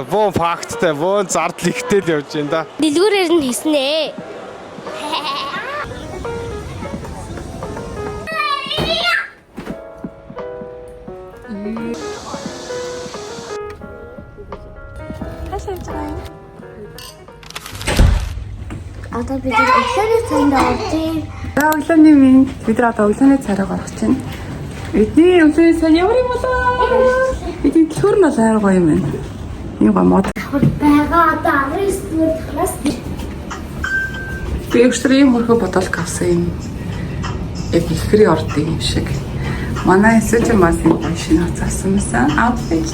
Вон факттай, вон зардлэгтэй л явж байна да. Дэлгүүрээр нь хийснэ. Одоо бид өглөөний цайнд орчих. За өглөөний минь бид нар одоо өглөөний цайраа гарах чинь. Бидний өглөөний цай ямар юм болоо? Бидний төр нь бол амар гоё юм байна. Ийм гоё мод. Бага одоо 19 дугаар класс. Би экстрим хөрхө бодолк авсан юм. Яг ихрий ордын юм шиг. Манай эсвэжин бас юм гоё шинэ хацаасан юмсан. Outfit.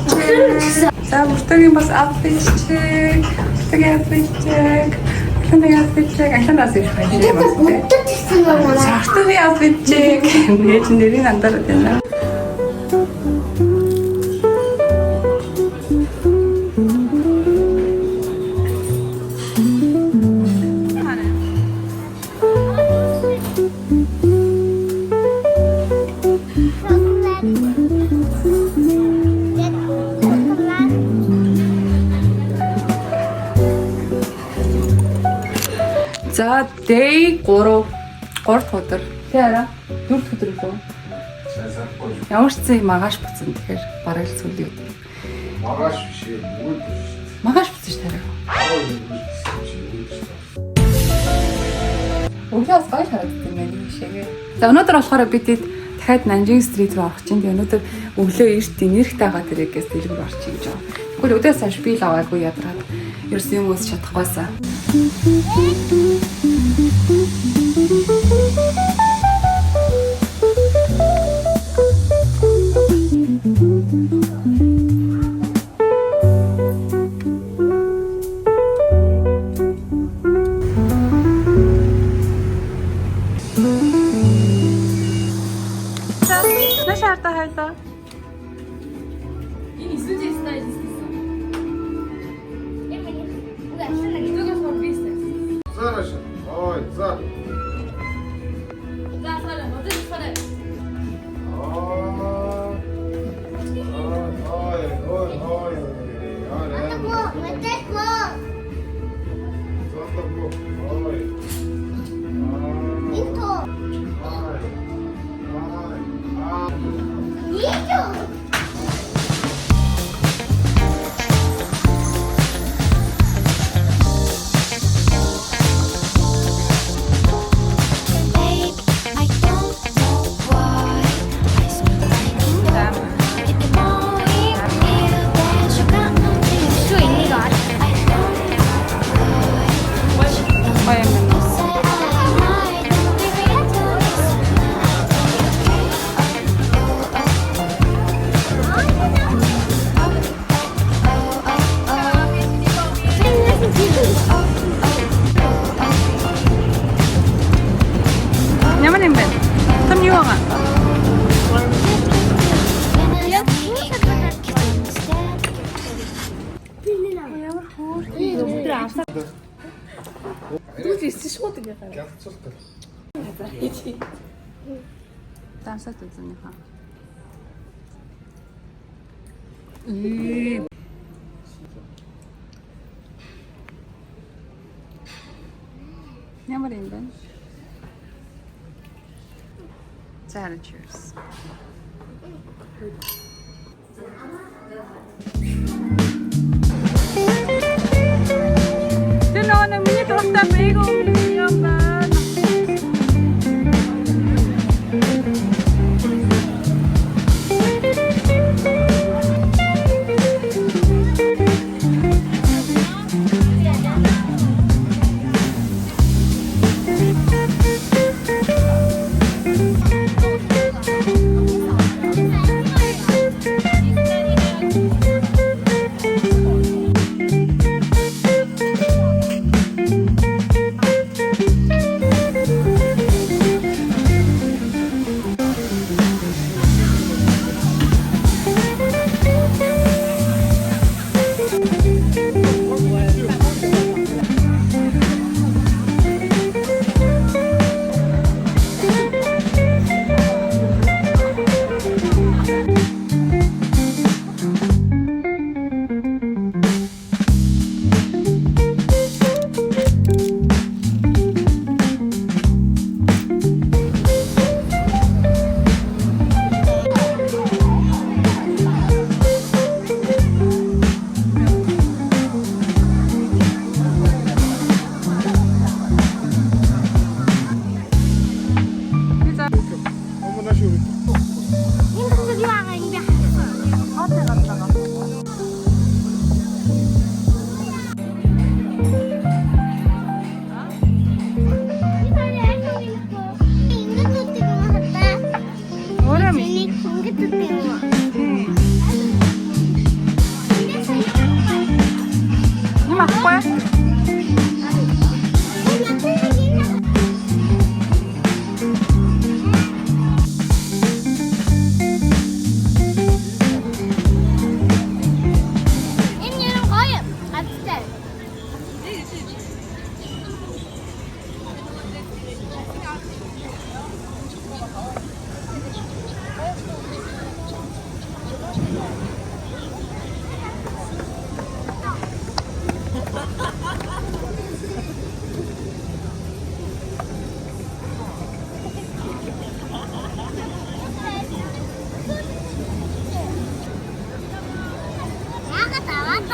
За бүртгийн бас outfit чиг. Бүртгийн outfit чиг. Антанаас их хайж байна. Сартны outfit чиг. Нээж нэрийн андараад байна. За day 3 дахь өдөр. Тэ арай 4 дахь өдөр лөө. Ямар ч зэг магаш буцсан. Тэгэхээр бараг л сүүлийн өдөр. Магаш биш үү? Магаш буцсан ш тарай. Өглөөс гоё харагдсан юм байна шигээ. За өнөөдөр болохоор бид дахиад Nanjing Street руу орох чинь. Тэгээ өнөөдөр өглөө эрт энергитэй байгаа тэрэгээс дэлгүүр орчих гэж байна. Тэгвэл өдөөс хойш би л аваагүй ядраад ерөөс юм өс чадахгүйсэн. На шарта хайта. 이 수지 스타일 있어. Зараз. Ой, за. 자, 사람 어디 사람? Ямар юм бэ? Том юу байгаа? Тут есть что-то где-то. Дамсаад үзэнийхаа. Ямар юм бэ? За cheers. Тэнэ миний дуртай мего юм байна. байхгүй. Энэ нэр гоё. Гадтай. 나갔다 왔다.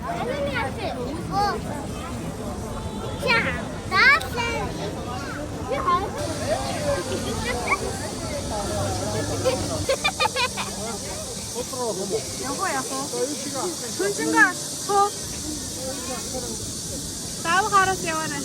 할머니한테 자, 나한테 여보야, 손 중간, 소. 나무 가라, 세워라.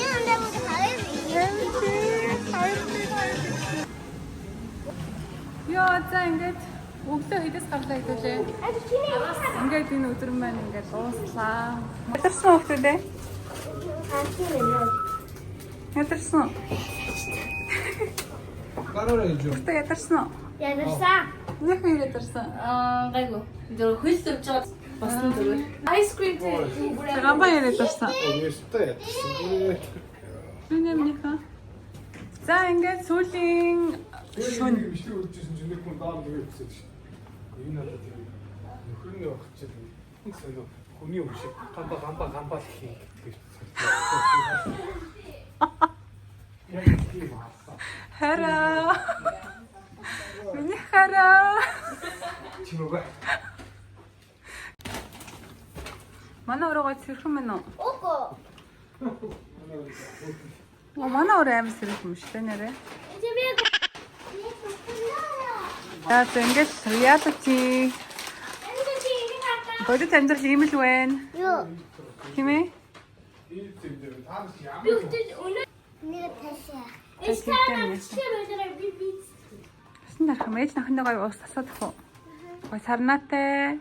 얘는 내가 잘했지. Яа, за ингээд өгдөө хідээс гарлаа хэвлээ. Ингээд энэ өдөр маань ингээд дууслаа. Ядарсан өгдөө. Ядарсан. Гараараа ээж. Өгдөө ядарсан. 야들사. Яг ядарсан. Гайгүй. Тэр хөл төрж байгаа болсон зүгээр. Айскрим тий. Гамбаа ядарсан. Өстэй ядсан. Юу нэмнийхаа? За ингээд сүүлийн шөн Бичлэг үржсэн чинь нэг хүн даа нэг хэсэж шин. Энэ надад тийм нөхөрний явах чинь хүн сонио хүний үг шиг гамбаа гэх юм. Яг тийм байна. хараа. Миний хараа. Чимээгүй. Манай өрөөгөө цэрхэн мэн үү? 오고. Манай өрөө аим сэрхэн юм шүү дээ нэрээ. 이제 미역. За ингээд reality 안돼지 이리 갔다. бодит амьдрал ийм л байна. 요. Хэмээ? 오늘 내가 다시야. Тааш 이스타나 тийм юм. 치료를 비비. Сэн дарах юм ээж нахандаа гоё уус асаад ах уу. Гоё сарнаатай.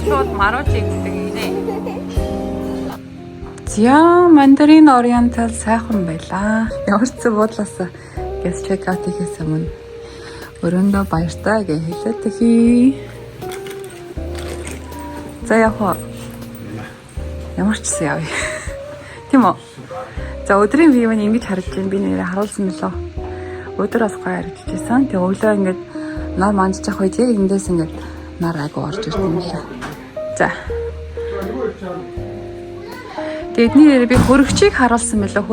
шууд маруулж игдэг нэ. За мандарин ориентал сайхан байлаа. Ямар ч буудлаас гэс чекаут хийхээс өмнө өрөөндөө баяртай гэж хэлээд тхий. За яг ямар ч гэсэн явъя. Тийм үү? За өдрийн вивэн ингэж харагдаж байна. Би нэрээ харуулсан мөлөө. Өдөр бас гоё харагдчихсан. Тэгээ өглөө ингэж нар мандчих үед яг эндээс ингэж нар айгу орж ирсэн юм лээ. За. Тэдний нэрээ би хөрөгчийг харуулсан мөлөө.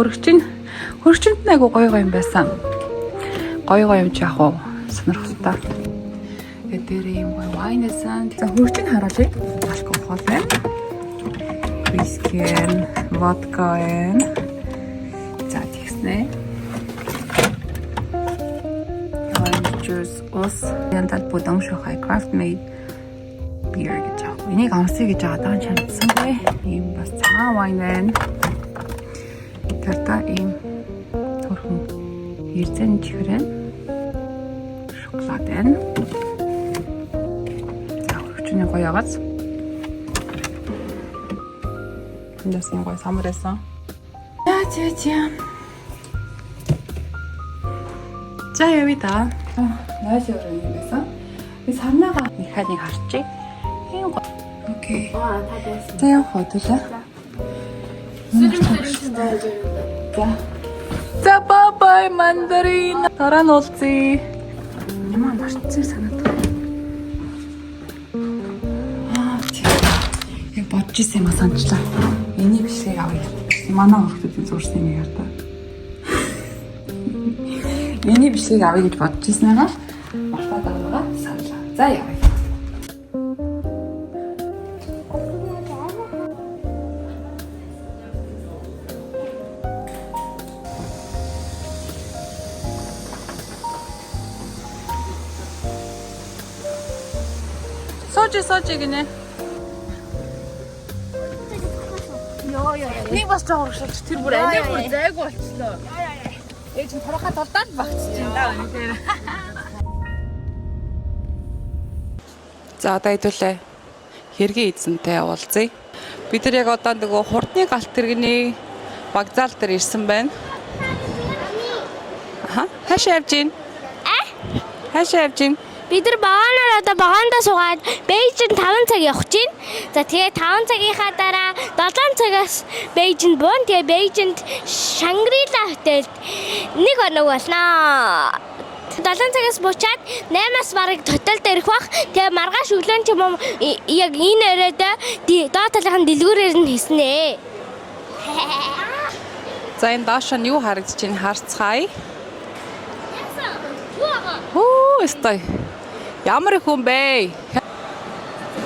Хөрөгчөнд айгу гоё юм байсан. Гоё юм ч яг уу сонирхолтой. Тэгээд дээр юм гоё вайн эсэн. За хөрөгчийг харуулъя. Алкогол байна. Виски, водка байна. За тэгснэ. Ус янтал бүдэн шохай craft made beer гэж байгаа. Энийг амсыг гэж байгаа даа чамдсангүй. Ийм бас цагаан вайн байна. Тэр та ийм төрхөн эрдэн чихрэн шоколад байна. За хөрчний гоё ягац. Эндээс гоё самар байсан. За. За явъя да. Яаж явах юм байсан? Би сарнаага механик харчих. Окей. Та байсан. За явах хөдөлөө. За бай мандарин. Дараа нь уулзъя. Ямар марцсан санаад байна. Яг бодож ирсэн юм санчлаа. Энийг бишрийг авъя. Манай хүүхдүүд зурсан юм ярьдаа. Энийг бишрийг авъя гэж бодож ирсэн аа. Мартаад байгаа саналаа. За явъя. Сууж гинэ. Нэг бас жоо урагшилж тэр бүр алей бүр зайгүй болчихлоо. Ээж нь тарахад болдоод багцчихин да өнөөр. За одоо хэдүүлээ хэргийн эзэнтэй уулзъя. Бид нар яг одоо нөгөө хурдны галт тэрэгний вокзал дээр ирсэн байна. Хаашаа явж гин? Хаашаа явж гин? Бид нар багаанаар одоо багаандаа суугаад Бээжинд 5 цаг явах чинь. За тэгээ 5 цагийнхаа дараа 7 цагаас Бээжинд буун. Тэгээ Бээжинд Шангрила хотелд нэг хоног болно. 7 цагаас буучаад 8-аас бараг хотелд ирэх бах. Тэгээ маргааш өглөө ч юм уу яг энэ өрөөдөө доод талынхаа дэлгүүрээр нь хийснэ. За энэ доош нь юу харагдаж байна харцгаая. Хөө өстой. Ямар их хүн бэ?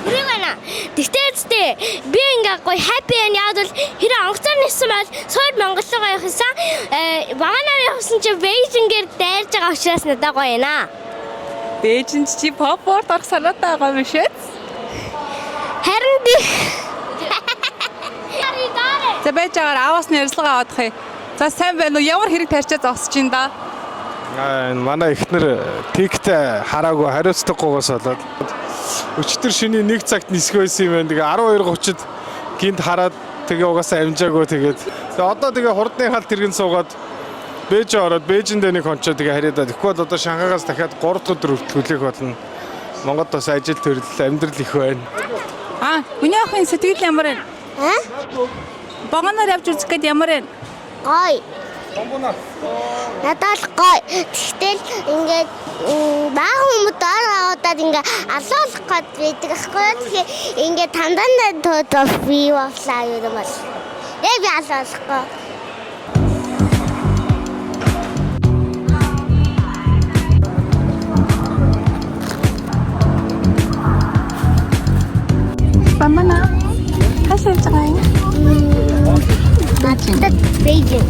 Үргэлжлэнэ. Тэгтээ би ингээ гоё happy and яадвал хэрэг онгоцоор нисэн бол суур Монгол руу явах гэсэн. Багаанаар явсан чи Бээжингээр дайрж байгаа учраас надад гоё яана. Бээжинд чи попорт орох санаатай байгаа юм шээ. Харин би За байж байгаагаар аваас нь ярилцлага авах юм. За сайн байна уу? Ямар хэрэг тарьчаа зогсож ин да? Манай эхнэр тиктэй хараагүй хариуцлагагүйгээс болоод өчтөр шөнийн 1 цагт нисэх байсан юм байна. Тэгээ 12:30-д гинт хараад тэгээ угаасаа амжаагүй тэгээд. Тэгээ одоо тэгээ хурдны халт тэргэн суугаад Бээжин ороод Бээжиндээ нэг хончоо тэгээ харьяадаа. Тэгэхгүй бол одоо Шанхайгаас дахиад 3 дахь өдөр хөтлөх болно. Монгод бас ажил төрөл амьдрал их байна. Хүний ахын сэтгэл ямар вэ? Багаанаар явж үзэх гээд ямар вэ? гоё. Надад гоё. Тэгтэл ингээд бага хүмүүс доор аваад ингээд алуулах гээд байдаг аахгүй. Тэгэхээр ингээд тандаа тоо би боллаа юм бол. Яг би алуулахгүй. Бамана. Хаашаа явж байгаа юм? Бээжин.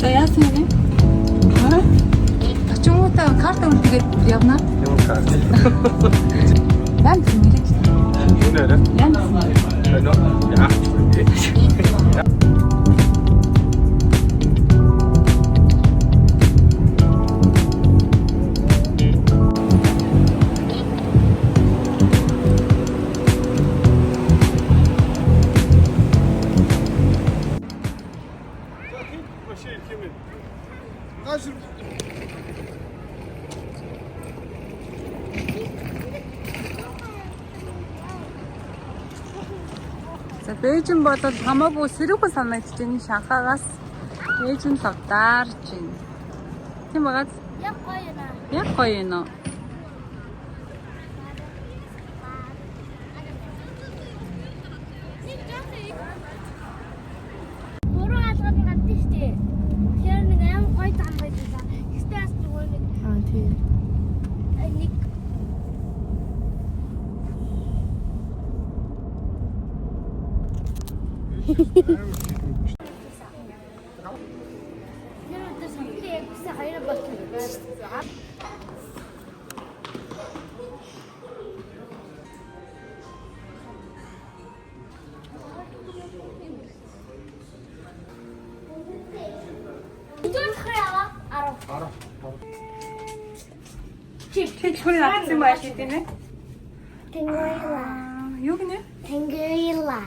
За яасан юм? Очингуудаа карта үлдээгээд явна. Ямар карт? За Бээжин болоод хамаагүй сэрүүхэн санагдаж байна. Шанхаагаас Бээжин л авдарж байна. Тийм байгааз Яг гоё наа. яг гоё юм уу? Буруу алгаад гадсан штэ. Тэр нэг аим гоё зам байлаа. Стас нөгөө нэг тийм. нэг Тэр өдөр сүүлээ яг үсээ хоёр болсон. Идүүл хаяа 10. Чи чүрийн авсан байх тийм ээ? Тэнгэрила. Юу гинэ? Тэнгэрила.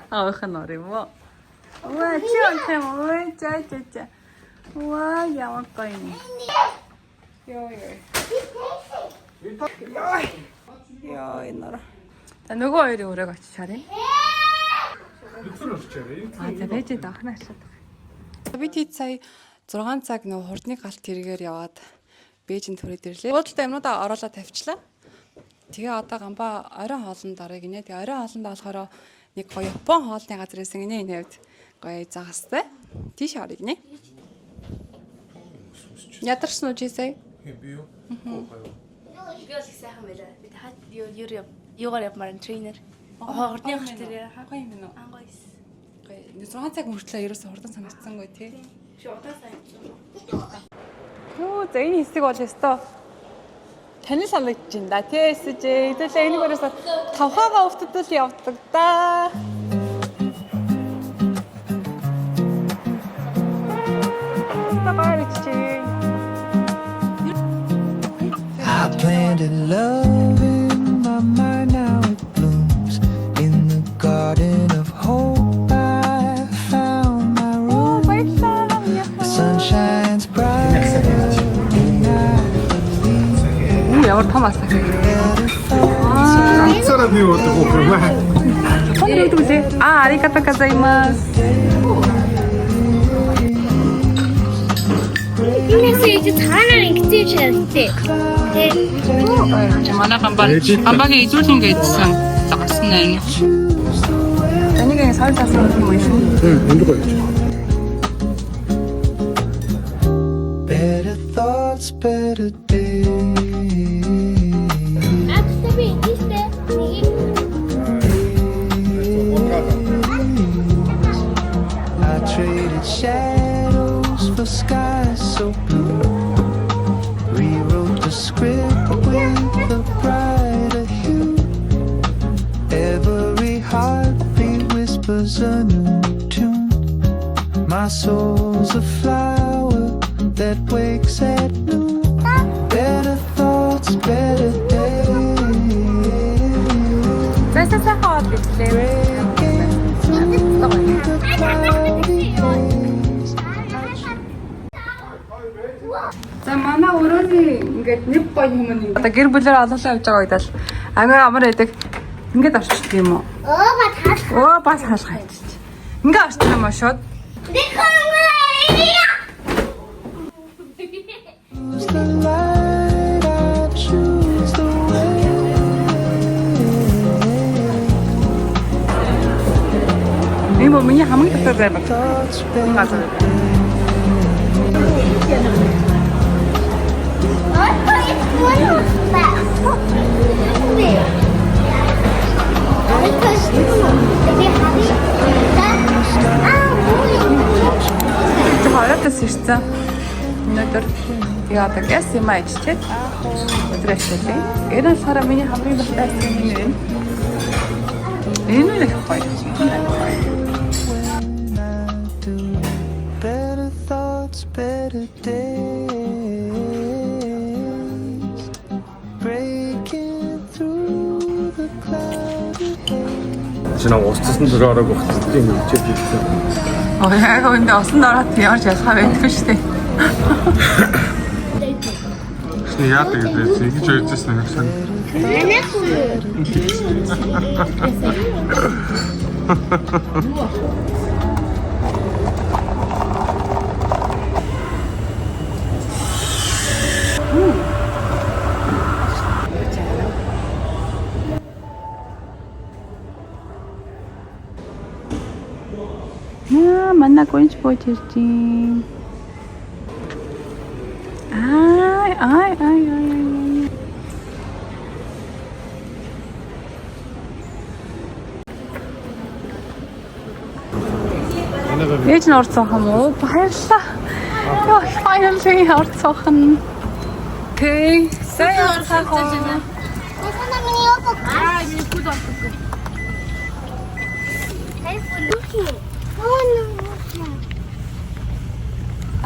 Ах нөр юм уу? Ваа чи онтэй муу за. Ваа ямар гоё юм. Йоо. Яа нөр. За нөгөө хоёрын өрөөг очиж харъя. За бэж даахна ашаад. Би тийд сая 6 цаг нөгөө хурдны галт тэргээр яваад Бээжин төрөд ирлээ. Буудалтай юмнуудаа оруулаад тавьчлаа. Тэгээ одоо гамбаа оройн хоолнд орё гинэ. Тэгээ оройн хоолнд болохоор нэг гоё Япон хоолны газар байсан гинэ энэ хэвд гоё загастай. Тийш орё гинэ. Ядарсан уу чи сая? Би бол их сайхан байлаа. Би хаад юугаар явмаар тренер. Хурдны галт тэрээр Гоё юм байна уу? гоёс. Гоё. 6 цаг мөртлөө ерөөсө хурдан санагдсангүй тий. Шуудаа сайн. Юу за энэ хэсэг бол ёстой. Таны санагдаж байна да. ТСЖ хэдүүлээ энийг өрөөсө тавхаага өвтдөл явдаг да. I planted love in my mind, now it blooms in the garden of hope. I found my room. The sun shines bright, and I believe Ямар том асаа. Царап юу гэдэг вэ? Том юу гэдэг вэ? Аригато гозаимас. Инээс ээж цаанаар ингэсэн шалтай. Манай гамбагийн изүүл ингэсэн загсан нэ. Энийг сайн засах юм уу шүү? Энд гоё. better thoughts, better days. Аксби истэ. I traded shadows for skies so blue. Rewrote the script with a brighter hue. Every heartbeat whispers a new tune. My soul's a flower that wakes at noon. Better thoughts, better days. Засаа хаад бичлээ. The cloudy days. За манай өрөөний ингээд нэг гоё юм нэг. Одоо гэр бүлээр олоолаа явж байгаа үед л амир амар байдаг. Ингээд орчдөг юм уу? Ооба тал. Оо бас хаалгаа хийчих. Ингээд орчих юм уу шууд? Choose the light, I choose the way. Энэ бол миний хамгийн татвар зай баг. Thoughts, Энэ газар. Хоёртос ирсэн. Өнөөдөр тэгээ одоо газ юм ачиж өдрөө шилээ. Энэ болохоор миний хамгийн дуртай хэсэг юм байна. Энэ нэг гоё. when I do. Better thoughts, better days. Breaking through the cloudy haze. чи нам устсан дөрөөрөө гуталтай юм хийж ирсэн. яг энэ осон дороод ямар ч ялгаа байхгүй шүү дээ. Чи яадаг гэдэг ингэж ярьжсэн нэг сан. Манай гонч бож иржин. Ай. Ээж нь орцох юм уу? Баярлалаа. Яа, finally орцох нь. Окей. Сайн орцох уу?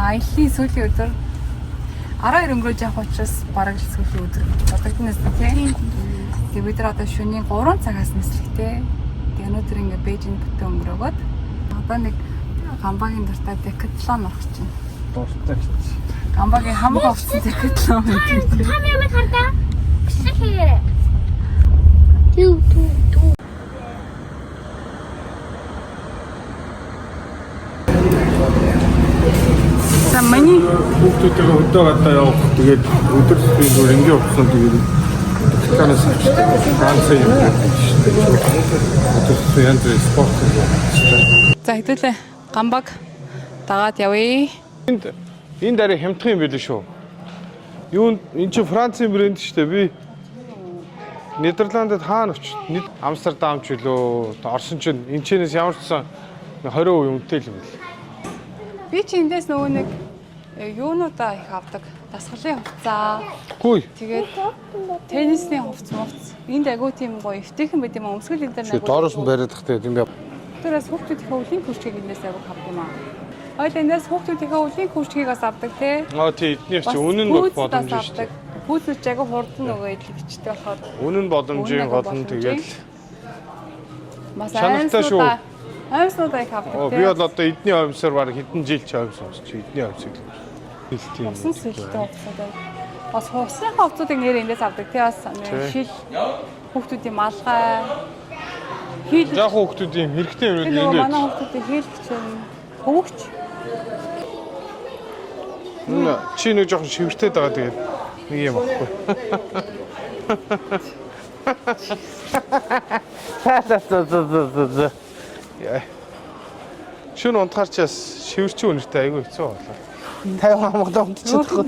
Айлын сүүлийн өдөр 12 өнгөрөөж явах учраас бараг л сүүлийн өдөр бодогднос тийм. Тэгээ бид нар одоо шөнийн 3 цагаас нислэгтэй. Тэгээ өнөөдөр ингээ Бээжинд бүтэн өнгөрөөгөөд одоо нэг Гамбагийн дуртай Decathlon орох чинь. Дуртай. Гамбагийн хамаг овцсон Decathlon гэдэг. 카메라 간다. 시작해. 두. Самани Хүүхдүүдтэйгээ өдөө гадаа явах. Тэгээд өдөр тутмын бүр ингээ явсан. Тэгээд танаас авчдаг. Франц юм гэдэг чинь. Өдөр тутмын янз бүрийн спорт юм. за хэдүүлээ Гамбаг дагаад явъя. Энэ дараа хямдхан юм байл шүү. Юу энэ чи Францын брэнд шүү дээ. Би Нидерландд хаана очив? Амстердам ч үлээ. Орсон чинь энэ чэнэс ямар ч сан 20% үнэтэй л юм бэл. Би чи эндээс нөгөө нэг юунуудаа их авдаг. Дасгалын хувцас. Хүй. Тэгээд теннисний хувцас. Энд агуу тийм гоё эвтэйхэн байт юм аа. Өмсгөл энэ дээр Чи доороос нь бариад тахтай юм бэ? Тэрээс хүүхдүүдийнхээ өвлийн күрчгийг эндээс агуу авдаг юм аа. Хоёул эндээс хүүхдүүдийнхээ өвлийн күрчгийг бас авдаг тий. Тийм эднийх чи үнэн бол боломж шүү дээ. Хүүхдүүд ч агуу хурдан нөгөө идэлгчтэй болохоор Үнэн боломжийн гол нь тэгээд бас чанартай шүү. Амьснуудаа их авдаг тий. Би бол одоо эдний амьсаар баг хэдэн жил ч амьс сонсч эдний амьсыг хэлтий. Усан сэлтэй хувцастай. Бас хувцсныхаа хувцсуудыг нэр эндээс авдаг тий. Бас шил хүүхдүүдийн малгай хил Яг хүүхдүүдийн хэрэгтэй юм нөгөө ингээд. манай хүүхдүүдийн хийлгч хөвгч Чи нэг жоохон шивэртэй байгаа тэгээд нэг юм аахгүй. Яа. Шүн унтахарчаас шивэрчин үнэртэй айгүй хэцүү болоо. 50 хамгаалаа унтчихдаг.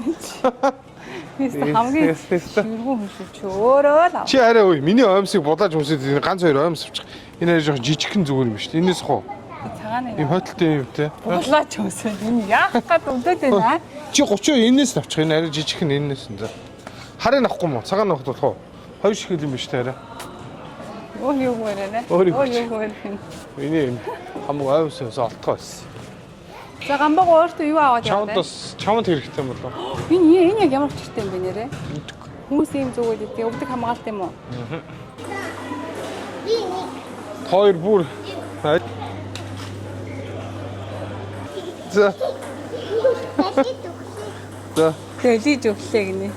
хамгийн ширгүүн хүсэж өөрөө л Чи арай үй миний оймсыг булааж өмсөд ганц хоёр оймс авчих. Энэ арай жоохон жижигхэн зүгээр юм шүү дээ. Энээс хоо. цагааны Ийм хойлттой юм те. булаач өсөө энэ яах гээд өдөөд байна. Чи 30 энээс нь авчих. Энэ арай жижигхэн энээс нь. Харыг авахгүй мó? Цагаан авах болох уу? Хоёр шиг юм биш те арай. Оо юу гэрэнэ. Өөр юу гэрэн. Миний хамаг оймсоос олтгоо байсан. За Гамбаг өөртөө юу аваад яваад Чамд бас чамд хэрэгтэй юм болоо. Энэ яг ямар хүчтэй юм бэ нэрэ? Хүмүүс ийм зүгэл идэг өвдөг хамгаалт юм уу? Хоёр бүр. За. За. Дэлиж өглөө гинэ.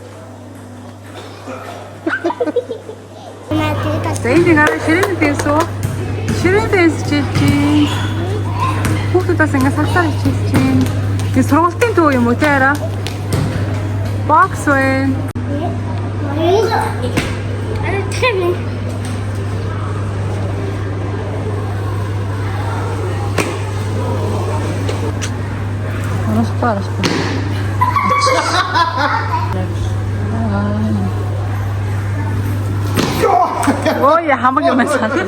За энэ гараа ширэн дэсүү. Ширэн дэс чи. Хүүхдүүдээс ингэ сартаа хичээж чинь. Энэ сургалтын төв юм уу те арай? Бокс вэ? Арахгүй. Ой, хамаг юм санаа.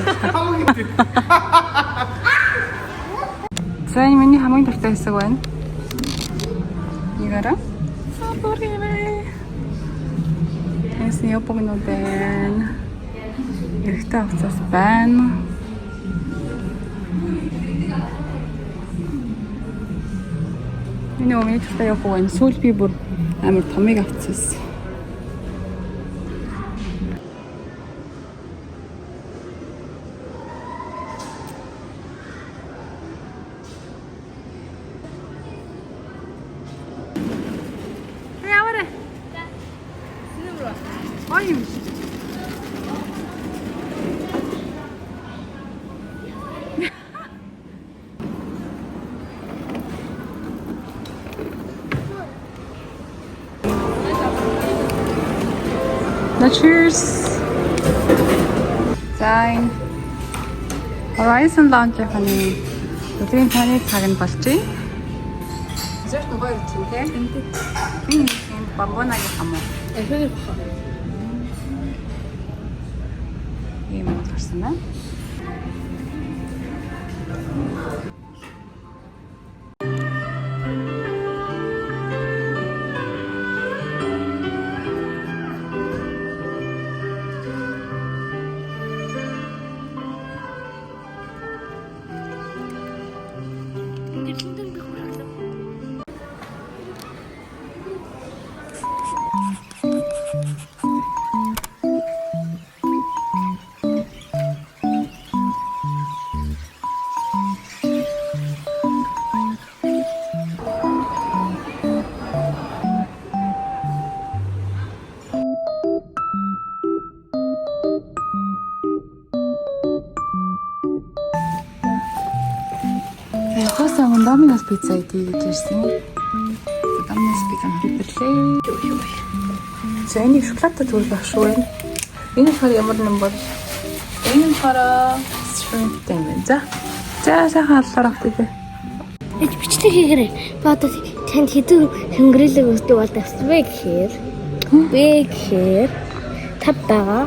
За энэ миний хамгийн дуртай хэсэг байна. Игара. Сапоринэ. Эсний опогнод байна. Эрэгтэй хувцас байна. Энэ өмнө ихтэй явах байна. Сүүл би бүр амар томыг авчихсан. За cheers. За энэ Horizon Lounge-ийн өдрийн таны цаг нь болж байна. Зэрэг нөгөө юу чинь те? Би энэ бамбонагийн хамаа. Ийм гарсан байна. Хөөсөн Domino's pizza идэх гэж ирсэн. Domino's pizza хэлбэрлээ. За энэ шоколадтай төрөл баг шүү байна. Энэ болохоор ямар нэм бол энэ болохоор shrimp юм байна. За сайхан аллаар авах дээ. Бичдэг хийгэрэй. Баадаа танд хэдэн хөнгөрөлөг өгдөг бол тавьсвэ гэхээр. Бэ гэхээр тав байгаа.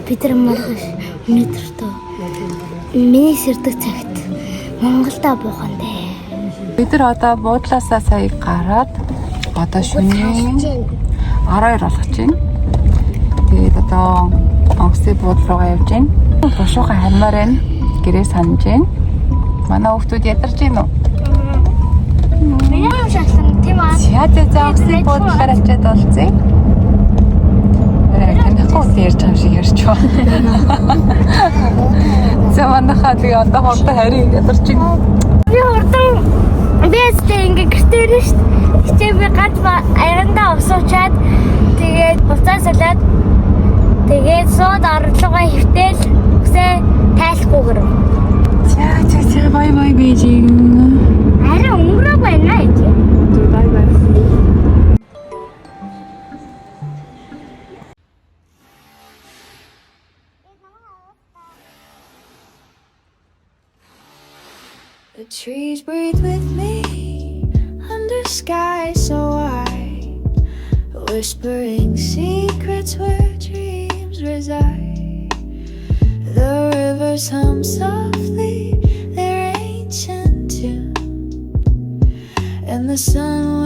Бид нар маргаш өнөөдөр миний сэрдэг цагт Монголда буухан дээ. Бид нар одоо буудлаасаа сая гараад одоо шөнийн 12 болгож байна. Тэгээд одоо онгоцны буудлын руугаа явж байна. Бушуухан хармаар байна. Гэрээ санаж байна. Манай хүүхдүүд ядарч байна уу? Миний юм шатлан тийм аа. За онгоцны буудлаар ачаад болцъя. Танихгүй ярьж байгаа шиг ярьж байна. За манайхаа тэгээ одоо хурдан харин ядарч байна. Би хурдан бэстэй ингээ гэртээ шүү дээ. Хичээ би ганц аягандаа усуучаад тэгээд буцаа салаад тэгээд сууд орлогоо хөвтөөл үсээ тайлахгүй гэрв. За бай бэжин. Арай өнгөрөө байна ээ. Бай бай. The trees breathe with me under sky so wide, whispering secrets where dreams reside. The rivers hum softly their ancient tune, and the sun